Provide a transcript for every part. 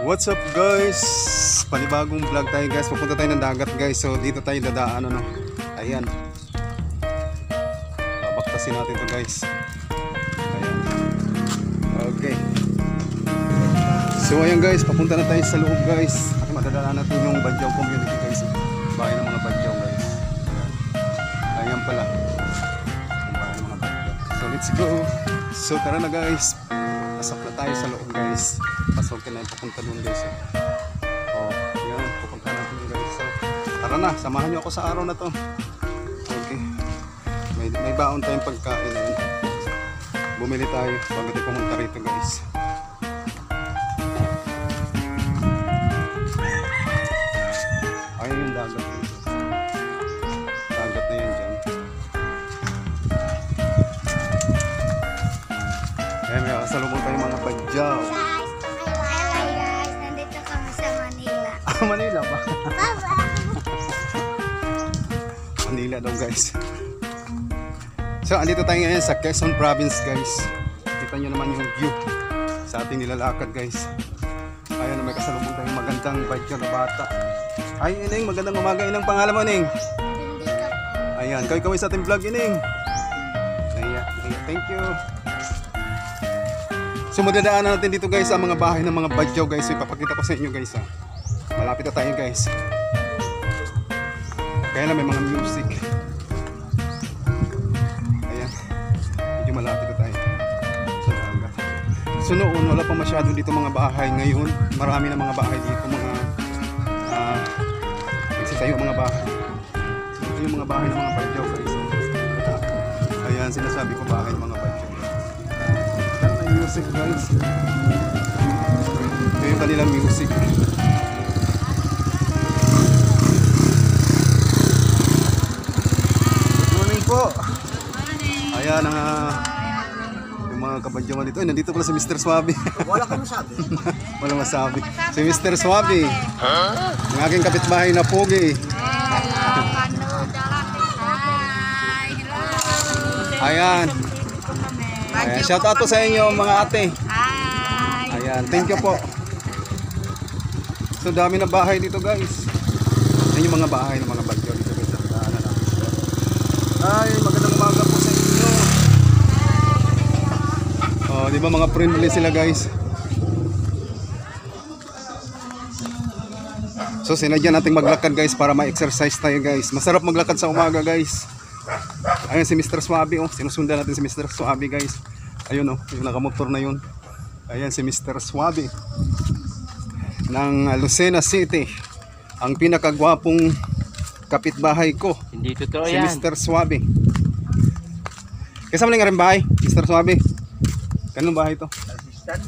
What's up guys? Panibagong vlog tayo guys. Pupunta tayo ng dagat guys. So dito tayo dadaan ano. Ayan. Babaktasin natin to guys. Ayan. Okay. So ayan guys, papunta na tayo sa loob guys. At madadaan natin yung Badyaw community guys. Bahay ng mga Badyaw guys. Ayan pala. Yung bahay ng mga Badyaw. So let's go. So tara na guys. Pasok na tayo sa loob guys. Pasokin na yung papunta doon guys. Oh, yan, pupunta natin guys. So, tara na, samahan nyo ako sa araw na to. Okay. May baon tayong pagkain. Bumili tayo bago tayo pumunta rito guys. Ayun yung dagat dito. Dagat na yan dyan. Ayan, may kasalubong tayo mga Badyaw. Manila ba? Manila daw guys. So andito tayo ngayon sa Quezon Province guys. Kita nyo naman yung view sa ating nilalakad guys. Ayan, may kasalubong tayong magandang Badyaw na bata. Ay Ineng, magandang umaga Ineng. Pangalan mo Ineng? Ayan, kaway sa ating vlog Ineng. Ayan, thank you. So madadaanan natin dito guys ang mga bahay ng mga Badyaw guys. So ipapakita ko sa inyo guys ha. Malapit na tayo guys. Kaya na may mga music. Ayan. Medyo malapit na tayo. So noon wala pa masyado dito mga bahay. Ngayon marami na mga bahay dito. Mga nagsitayo mga bahay. So ito yung mga bahay ng mga Badyaw guys. Ayan sinasabi ko bahay ng mga Badyaw. Ayan may music guys. Ito yung kanilang music. Po. Ayan yung mga kabadyawan dito. Ay, nandito pala si Mr. Swabe. Wala kang masabi. Wala masabi. Si Mr. Swabe. Yung aking kapitbahay na Pogi. Ayan. Ayan. Shout out to sa inyo mga ate. Ayan. Thank you po. So dami na bahay dito guys. Ayan yung mga bahay ng mga Badyaw dito guys. Ay, magandang umaga po sa inyo. Oh, di ba mga friendly sila guys? So sinadya nating maglakad guys para ma-exercise tayo guys. Masarap maglakad sa umaga guys. Ayun si Mr. Swabe oh, sinusundan natin si Mr. Swabe guys. Ayun oh, yung nakamotor na yun. Ayan si Mr. Swabe ng Lucena City. Ang pinakagwapong kapitbahay ko. Hindi totoo si yan. Mr. Swabe. Kasama lang nga rin bahay, Mr. Swabe. Kanong bahay to? Assistant.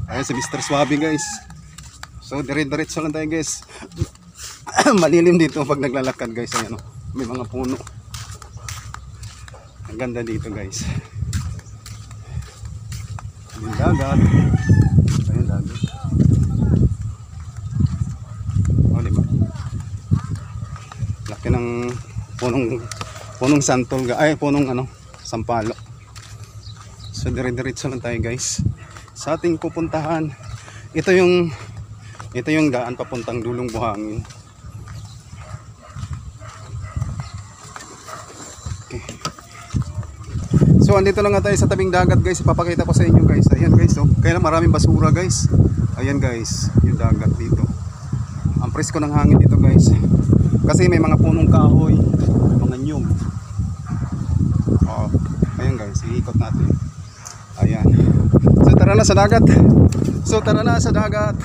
Ayan si Mr. Swabe guys. So dire-diretso lang tayo guys. Malilim dito pag naglalakad guys. Ayan, may mga puno. Ang ganda dito guys. Yung dagat. Ayun dagat. Laki ng punong santol ay punong sampalo. So dire-diretso lang tayo guys sa ating pupuntahan. Ito yung daan papuntang Dulong Buhangin. Okay. So andito lang nga tayo sa tabing dagat guys. Ipapakita ko sa inyo guys. Ayan guys oh. Kaya lang maraming basura guys. Ayan guys, yung dagat dito. Ang presko ng hangin dito guys. Kasi may mga punong kahoy, mga nyug. Oh, ayan guys, iikot natin. Ayan. So tara na sa dagat.